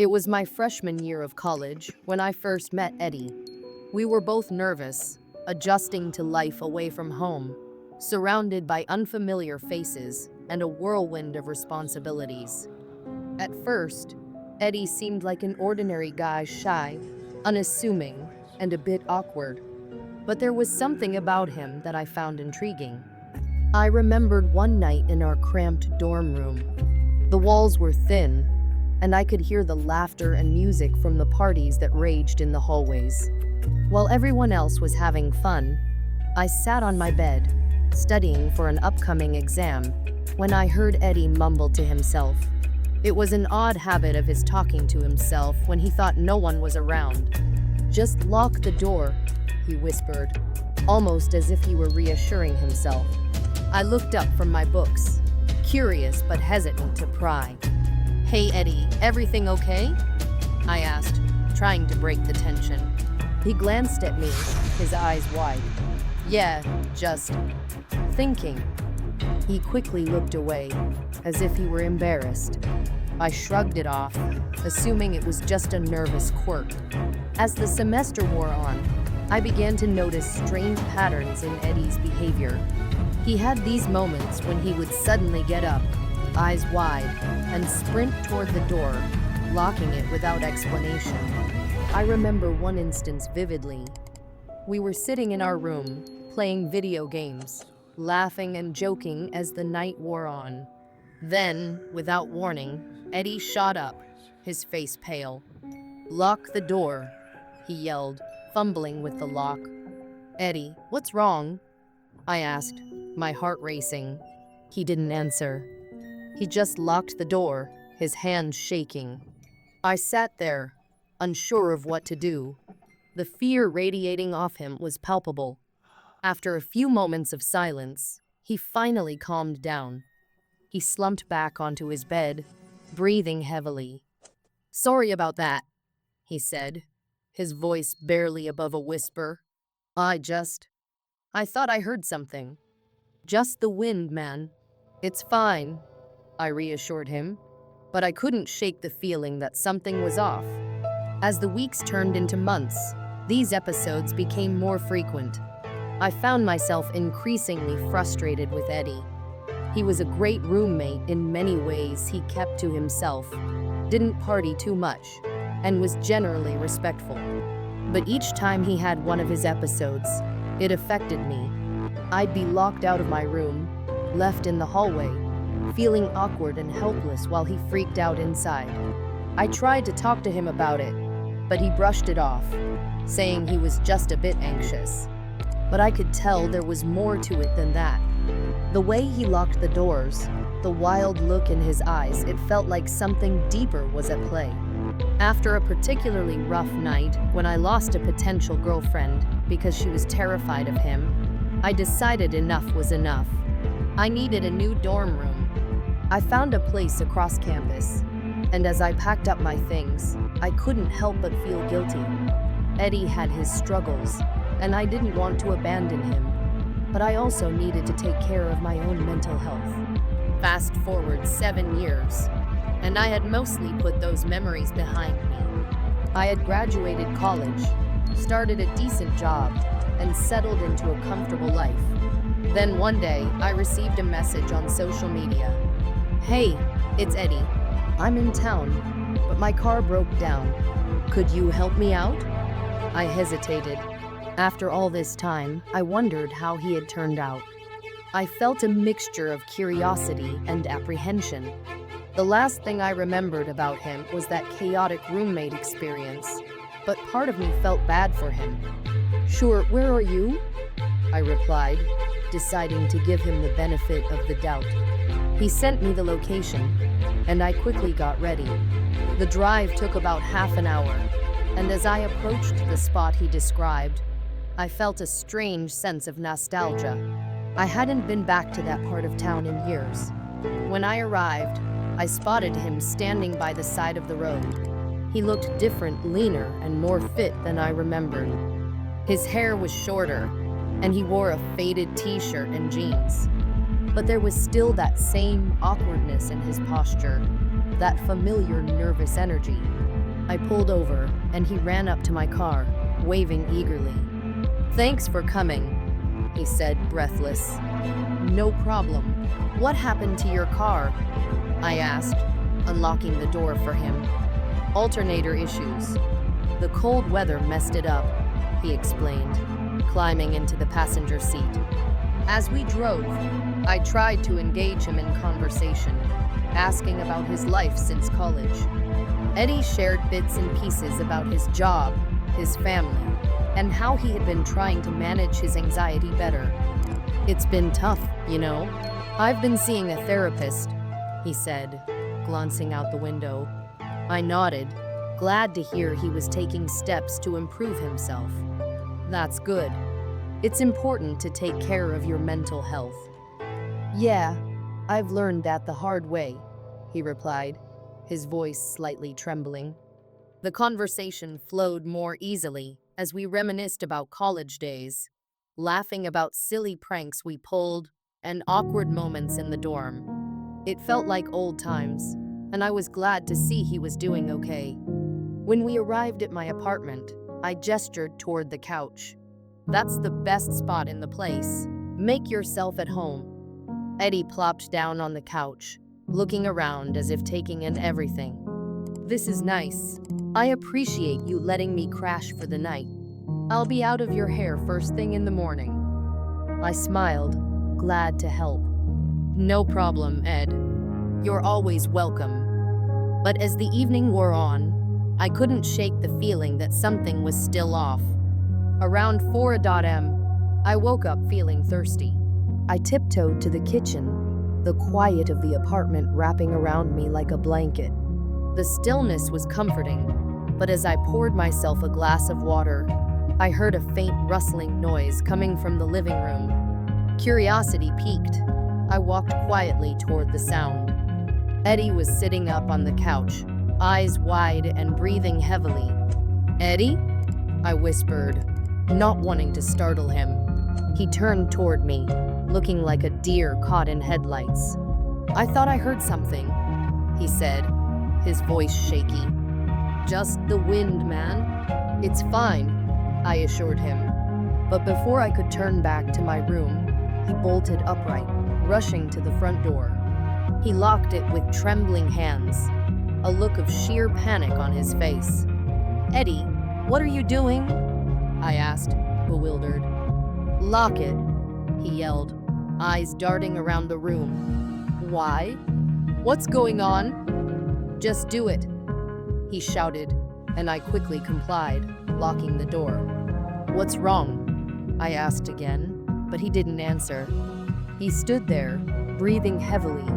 It was my freshman year of college when I first met Eddie. We were both nervous, adjusting to life away from home, surrounded by unfamiliar faces and a whirlwind of responsibilities. At first, Eddie seemed like an ordinary guy, shy, unassuming, and a bit awkward. But there was something about him that I found intriguing. I remembered one night in our cramped dorm room. The walls were thin, and I could hear the laughter and music from the parties that raged in the hallways. While everyone else was having fun, I sat on my bed, studying for an upcoming exam, when I heard Eddie mumble to himself. It was an odd habit of his talking to himself when he thought no one was around. "Just lock the door," he whispered, almost as if he were reassuring himself. I looked up from my books, curious but hesitant to pry. "Hey Eddie, everything okay?" I asked, trying to break the tension. He glanced at me, his eyes wide. "Yeah, just thinking." He quickly looked away, as if he were embarrassed. I shrugged it off, assuming it was just a nervous quirk. As the semester wore on, I began to notice strange patterns in Eddie's behavior. He had these moments when he would suddenly get up, eyes wide, and sprint toward the door, locking it without explanation. I remember one instance vividly. We were sitting in our room, playing video games, laughing and joking as the night wore on. Then, without warning, Eddie shot up, his face pale. "Lock the door," he yelled, fumbling with the lock. "Eddie, what's wrong?" I asked, my heart racing. He didn't answer. He just locked the door, his hands shaking. I sat there, unsure of what to do. The fear radiating off him was palpable. After a few moments of silence, he finally calmed down. He slumped back onto his bed, breathing heavily. "Sorry about that," he said, his voice barely above a whisper. I thought I heard something. "Just the wind, man. It's fine," I reassured him, but I couldn't shake the feeling that something was off. As the weeks turned into months, these episodes became more frequent. I found myself increasingly frustrated with Eddie. He was a great roommate in many ways. He kept to himself, didn't party too much, and was generally respectful. But each time he had one of his episodes, it affected me. I'd be locked out of my room, left in the hallway, feeling awkward and helpless while he freaked out inside. I tried to talk to him about it, but he brushed it off, saying he was just a bit anxious. But I could tell there was more to it than that. The way he locked the doors, the wild look in his eyes, it felt like something deeper was at play. After a particularly rough night, when I lost a potential girlfriend because she was terrified of him, I decided enough was enough. I needed a new dorm room. I found a place across campus, and as I packed up my things, I couldn't help but feel guilty. Eddie had his struggles, and I didn't want to abandon him, but I also needed to take care of my own mental health. Fast forward 7 years, and I had mostly put those memories behind me. I had graduated college, started a decent job, and settled into a comfortable life. Then one day, I received a message on social media. "Hey, it's Eddie. I'm in town, but my car broke down. Could you help me out?" I hesitated. After all this time, I wondered how he had turned out. I felt a mixture of curiosity and apprehension. The last thing I remembered about him was that chaotic roommate experience, but part of me felt bad for him. "Sure, where are you?" I replied, deciding to give him the benefit of the doubt. He sent me the location, and I quickly got ready. The drive took about half an hour, and as I approached the spot he described, I felt a strange sense of nostalgia. I hadn't been back to that part of town in years. When I arrived, I spotted him standing by the side of the road. He looked different, leaner, and more fit than I remembered. His hair was shorter, and he wore a faded t-shirt and jeans. But there was still that same awkwardness in his posture, that familiar nervous energy. I pulled over, and he ran up to my car, waving eagerly. "Thanks for coming," he said, breathless. "No problem. What happened to your car?" I asked, unlocking the door for him. "Alternator issues. The cold weather messed it up," he explained, climbing into the passenger seat. As we drove, I tried to engage him in conversation, asking about his life since college. Eddie shared bits and pieces about his job, his family, and how he had been trying to manage his anxiety better. "It's been tough, you know. I've been seeing a therapist," he said, glancing out the window. I nodded, glad to hear he was taking steps to improve himself. "That's good. It's important to take care of your mental health." "Yeah, I've learned that the hard way," he replied, his voice slightly trembling. The conversation flowed more easily as we reminisced about college days, laughing about silly pranks we pulled and awkward moments in the dorm. It felt like old times, and I was glad to see he was doing okay. When we arrived at my apartment, I gestured toward the couch. "That's the best spot in the place. Make yourself at home." Eddie plopped down on the couch, looking around as if taking in everything. "This is nice. I appreciate you letting me crash for the night. I'll be out of your hair first thing in the morning." I smiled, glad to help. "No problem, Ed. You're always welcome." But as the evening wore on, I couldn't shake the feeling that something was still off. Around 4 a.m., I woke up feeling thirsty. I tiptoed to the kitchen, the quiet of the apartment wrapping around me like a blanket. The stillness was comforting, but as I poured myself a glass of water, I heard a faint rustling noise coming from the living room. Curiosity piqued. I walked quietly toward the sound. Eddie was sitting up on the couch, eyes wide and breathing heavily. "Eddie?" I whispered, not wanting to startle him. He turned toward me, looking like a deer caught in headlights. "I thought I heard something," he said, his voice shaky. "Just the wind, man. It's fine," I assured him. But before I could turn back to my room, he bolted upright, rushing to the front door. He locked it with trembling hands, a look of sheer panic on his face. "Eddie, what are you doing?" I asked, bewildered. "Lock it," he yelled, eyes darting around the room. "Why? What's going on?" "Just do it," he shouted, and I quickly complied, locking the door. "What's wrong?" I asked again, but he didn't answer. He stood there, breathing heavily,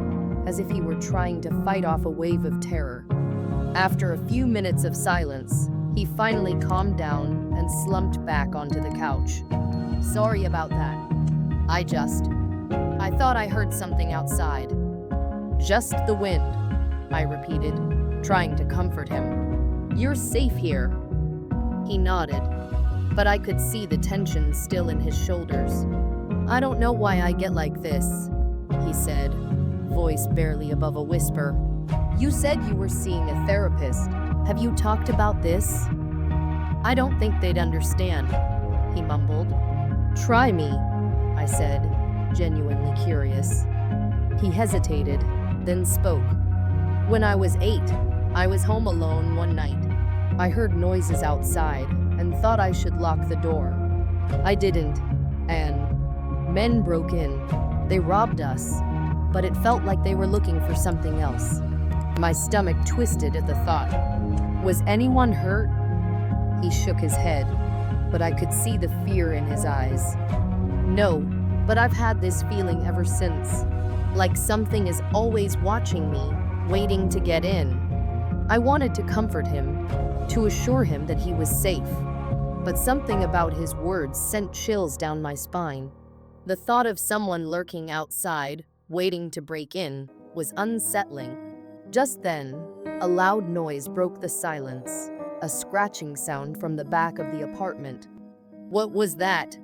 as if he were trying to fight off a wave of terror. After a few minutes of silence, he finally calmed down and slumped back onto the couch. "Sorry about that. I thought I heard something outside." "Just the wind," I repeated, trying to comfort him. "You're safe here." He nodded, but I could see the tension still in his shoulders. "I don't know why I get like this," he said, voice barely above a whisper. "You said you were seeing a therapist. Have you talked about this?" "I don't think they'd understand," he mumbled. "Try me," I said, genuinely curious. He hesitated, then spoke. "When I was 8, I was home alone one night. I heard noises outside and thought I should lock the door. I didn't, and men broke in. They robbed us, but it felt like they were looking for something else." My stomach twisted at the thought. "Was anyone hurt?" He shook his head, but I could see the fear in his eyes. "No, but I've had this feeling ever since, like something is always watching me, waiting to get in." I wanted to comfort him, to assure him that he was safe, but something about his words sent chills down my spine. The thought of someone lurking outside, waiting to break in, was unsettling. Just then, a loud noise broke the silence, a scratching sound from the back of the apartment. "What was that?"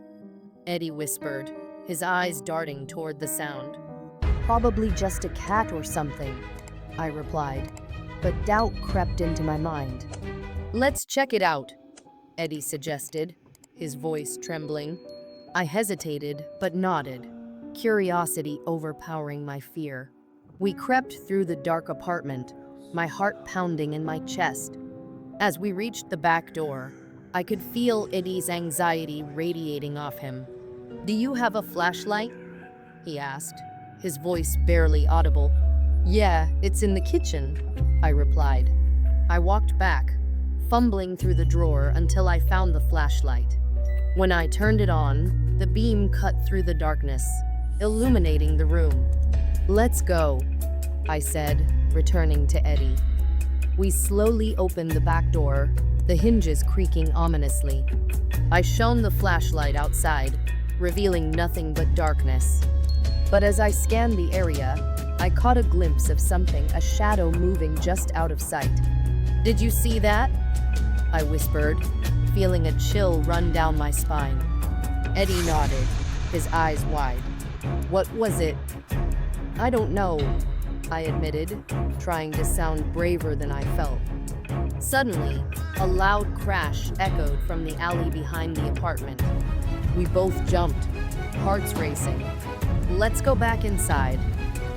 Eddie whispered, his eyes darting toward the sound. "Probably just a cat or something," I replied, but doubt crept into my mind. Let's check it out, Eddie suggested, his voice trembling. I hesitated, but nodded, curiosity overpowering my fear. We crept through the dark apartment, my heart pounding in my chest. As we reached the back door, I could feel Eddie's anxiety radiating off him. "Do you have a flashlight?" he asked, his voice barely audible. "Yeah, it's in the kitchen," I replied. I walked back, fumbling through the drawer until I found the flashlight. When I turned it on, the beam cut through the darkness, illuminating the room. "Let's go," I said, returning to Eddie. We slowly opened the back door, the hinges creaking ominously. I shone the flashlight outside, revealing nothing but darkness. But as I scanned the area, I caught a glimpse of something, a shadow moving just out of sight. "Did you see that?" I whispered, feeling a chill run down my spine. Eddie nodded, his eyes wide. "What was it?" "I don't know," I admitted, trying to sound braver than I felt. Suddenly, a loud crash echoed from the alley behind the apartment. We both jumped, hearts racing. "Let's go back inside,"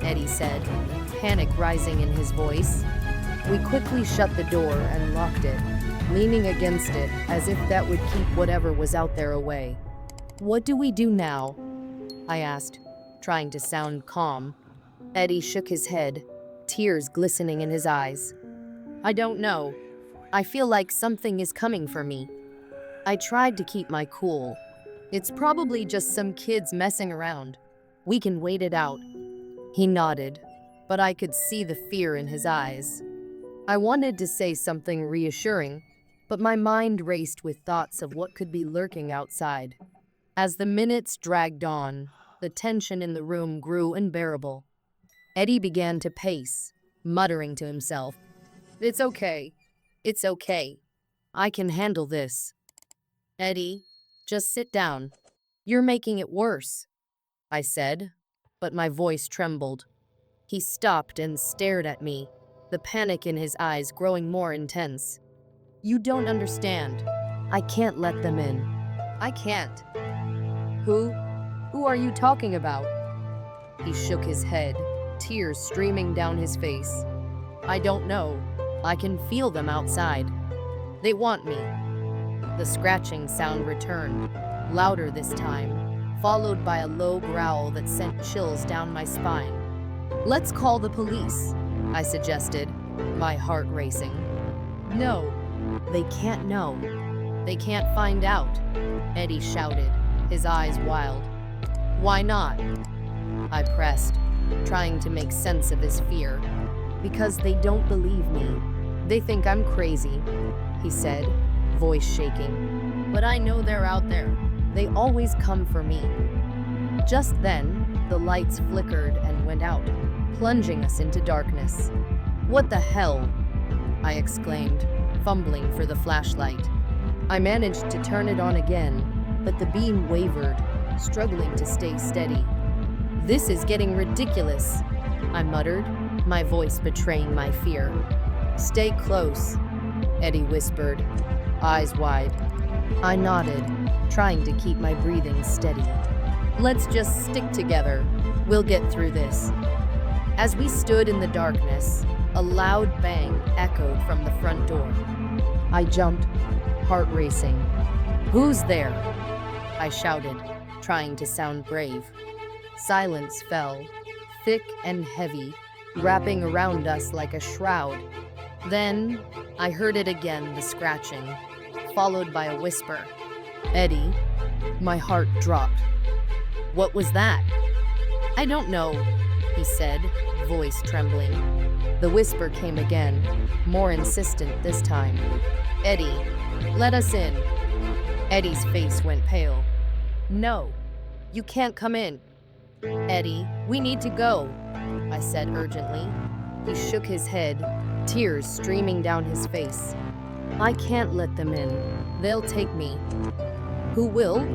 Eddie said, panic rising in his voice. We quickly shut the door and locked it, leaning against it as if that would keep whatever was out there away. "What do we do now?" I asked, trying to sound calm. Eddie shook his head, tears glistening in his eyes. "I don't know. I feel like something is coming for me." I tried to keep my cool. "It's probably just some kids messing around. We can wait it out." He nodded, but I could see the fear in his eyes. I wanted to say something reassuring, but my mind raced with thoughts of what could be lurking outside. As the minutes dragged on, the tension in the room grew unbearable. Eddie began to pace, muttering to himself, "It's okay. It's okay. I can handle this." "Eddie, just sit down. You're making it worse," I said, but my voice trembled. He stopped and stared at me, the panic in his eyes growing more intense. "You don't understand. I can't let them in. I can't." Who are you talking about?" He shook his head, tears streaming down his face. "I don't know. I can feel them outside. They want me." The scratching sound returned, louder this time, followed by a low growl that sent chills down my spine. "Let's call the police," I suggested, my heart racing. "No, they can't know. They can't find out," Eddie shouted, his eyes wild. "Why not?" I pressed, trying to make sense of his fear. "Because they don't believe me. They think I'm crazy," he said, voice shaking. "But I know they're out there. They always come for me." Just then, the lights flickered and went out, plunging us into darkness. "What the hell?" I exclaimed, fumbling for the flashlight. I managed to turn it on again, but the beam wavered, struggling to stay steady. "This is getting ridiculous," I muttered, my voice betraying my fear. "Stay close," Eddie whispered, eyes wide. I nodded, trying to keep my breathing steady. "Let's just stick together. We'll get through this." As we stood in the darkness, a loud bang echoed from the front door. I jumped, heart racing. "Who's there?" I shouted, trying to sound brave. Silence fell, thick and heavy, wrapping around us like a shroud. Then, I heard it again, the scratching, followed by a whisper. "Eddie." My heart dropped. "What was that?" "I don't know," he said, voice trembling. The whisper came again, more insistent this time. "Eddie, let us in." Eddie's face went pale. "No, you can't come in." "Eddie, we need to go," I said urgently. He shook his head, tears streaming down his face. "I can't let them in. They'll take me." "Who will?"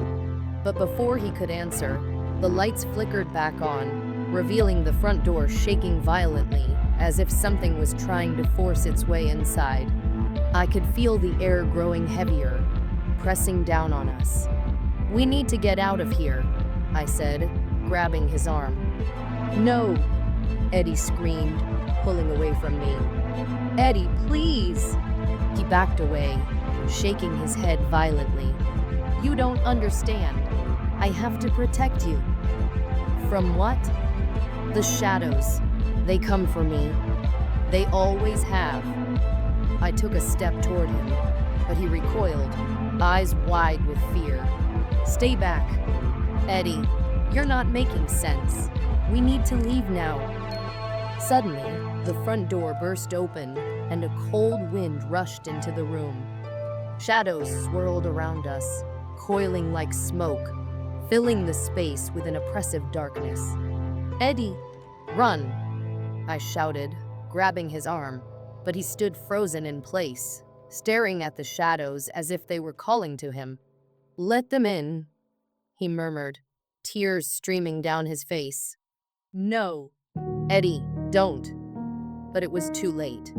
But before he could answer, the lights flickered back on, revealing the front door shaking violently, as if something was trying to force its way inside. I could feel the air growing heavier, pressing down on us. "We need to get out of here," I said, grabbing his arm. "No," Eddie screamed, pulling away from me. "Eddie, please!" He backed away, shaking his head violently. "You don't understand. I have to protect you." "From what?" "The shadows. They come for me. They always have." I took a step toward him, but he recoiled, eyes wide with fear. "Stay back." "Eddie, you're not making sense. We need to leave now." Suddenly, the front door burst open and a cold wind rushed into the room. Shadows swirled around us, coiling like smoke, filling the space with an oppressive darkness. "Eddie, run!" I shouted, grabbing his arm, but he stood frozen in place, staring at the shadows as if they were calling to him. "Let them in," he murmured, tears streaming down his face. "No." "Eddie, don't." But it was too late.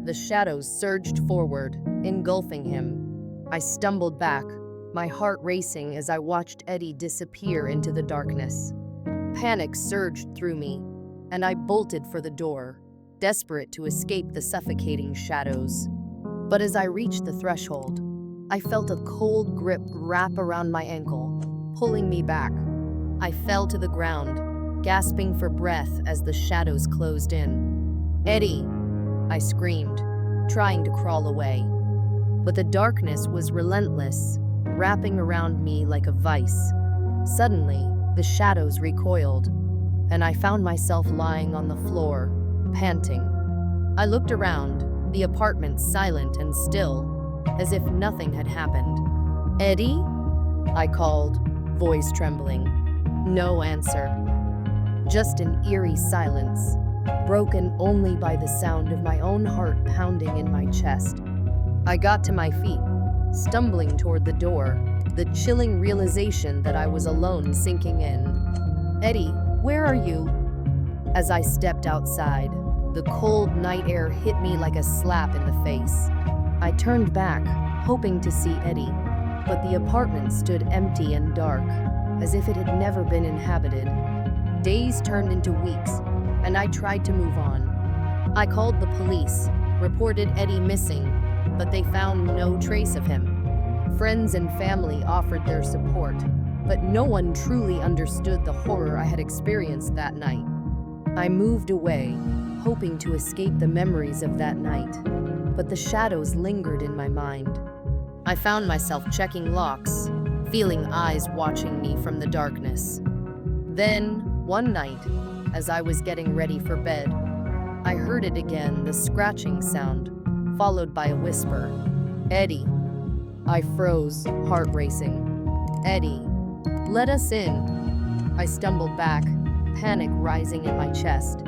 The shadows surged forward, engulfing him. I stumbled back, my heart racing as I watched Eddie disappear into the darkness. Panic surged through me, and I bolted for the door, desperate to escape the suffocating shadows. But as I reached the threshold, I felt a cold grip wrap around my ankle, pulling me back. I fell to the ground, gasping for breath as the shadows closed in. "Eddie!" I screamed, trying to crawl away. But the darkness was relentless, wrapping around me like a vice. Suddenly, the shadows recoiled, and I found myself lying on the floor, panting. I looked around, the apartment silent and still, as if nothing had happened. "Eddie?" I called, voice trembling. No answer. Just an eerie silence, broken only by the sound of my own heart pounding in my chest. I got to my feet, stumbling toward the door, the chilling realization that I was alone sinking in. "Eddie, where are you?" As I stepped outside, the cold night air hit me like a slap in the face. I turned back, hoping to see Eddie, but the apartment stood empty and dark, as if it had never been inhabited. Days turned into weeks, and I tried to move on. I called the police, reported Eddie missing, but they found no trace of him. Friends and family offered their support, but no one truly understood the horror I had experienced that night. I moved away, hoping to escape the memories of that night, but the shadows lingered in my mind. I found myself checking locks, feeling eyes watching me from the darkness. Then, one night, as I was getting ready for bed, I heard it again, the scratching sound, followed by a whisper. "Eddie." I froze, heart racing. "Eddie, let us in." I stumbled back, panic rising in my chest.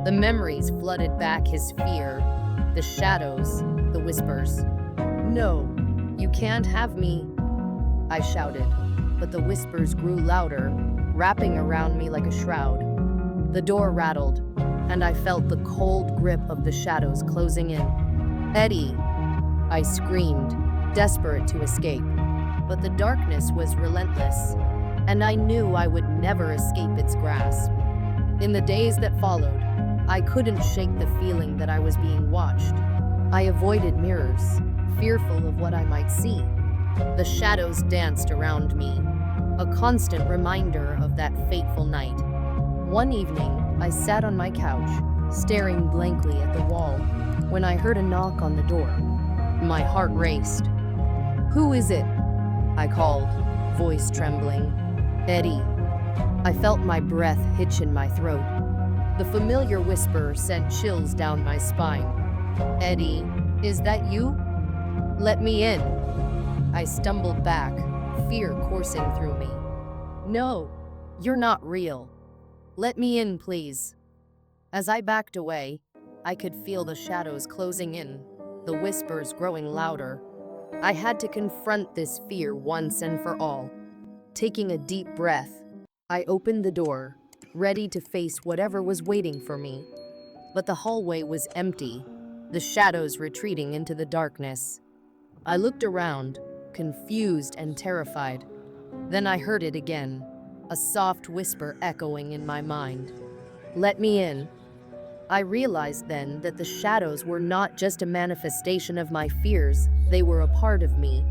The memories flooded back, his fear, the shadows, the whispers. "No, you can't have me," I shouted, but the whispers grew louder, wrapping around me like a shroud. The door rattled, and I felt the cold grip of the shadows closing in. "Eddie!" I screamed, desperate to escape. But the darkness was relentless, and I knew I would never escape its grasp. In the days that followed, I couldn't shake the feeling that I was being watched. I avoided mirrors, fearful of what I might see. The shadows danced around me, a constant reminder of that fateful night. One evening, I sat on my couch, staring blankly at the wall, when I heard a knock on the door. My heart raced. "Who is it?" I called, voice trembling. "Eddie." I felt my breath hitch in my throat. The familiar whisper sent chills down my spine. "Eddie, is that you? Let me in." I stumbled back, fear coursing through me. "No, you're not real. Let me in, please." As I backed away, I could feel the shadows closing in, the whispers growing louder. I had to confront this fear once and for all. Taking a deep breath, I opened the door, ready to face whatever was waiting for me. But the hallway was empty. the shadows retreating into the darkness. I looked around, confused and terrified. Then I heard it again, a soft whisper echoing in my mind. "Let me in." I realized then that the shadows were not just a manifestation of my fears, they were a part of me.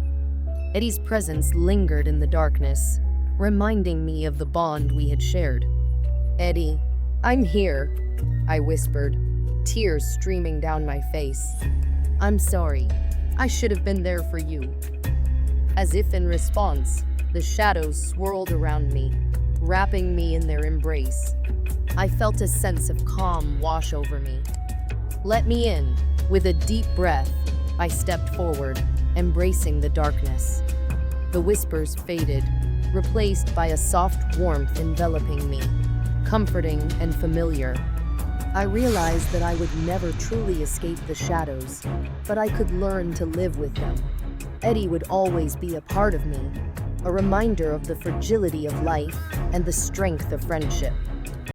Eddie's presence lingered in the darkness, reminding me of the bond we had shared. "Eddie, I'm here," I whispered, tears streaming down my face. "I'm sorry. I should have been there for you." As if in response, the shadows swirled around me, wrapping me in their embrace. I felt a sense of calm wash over me. "Let me in." With a deep breath, I stepped forward, embracing the darkness. The whispers faded, replaced by a soft warmth enveloping me, comforting and familiar. I realized that I would never truly escape the shadows, but I could learn to live with them. Eddie would always be a part of me, a reminder of the fragility of life and the strength of friendship.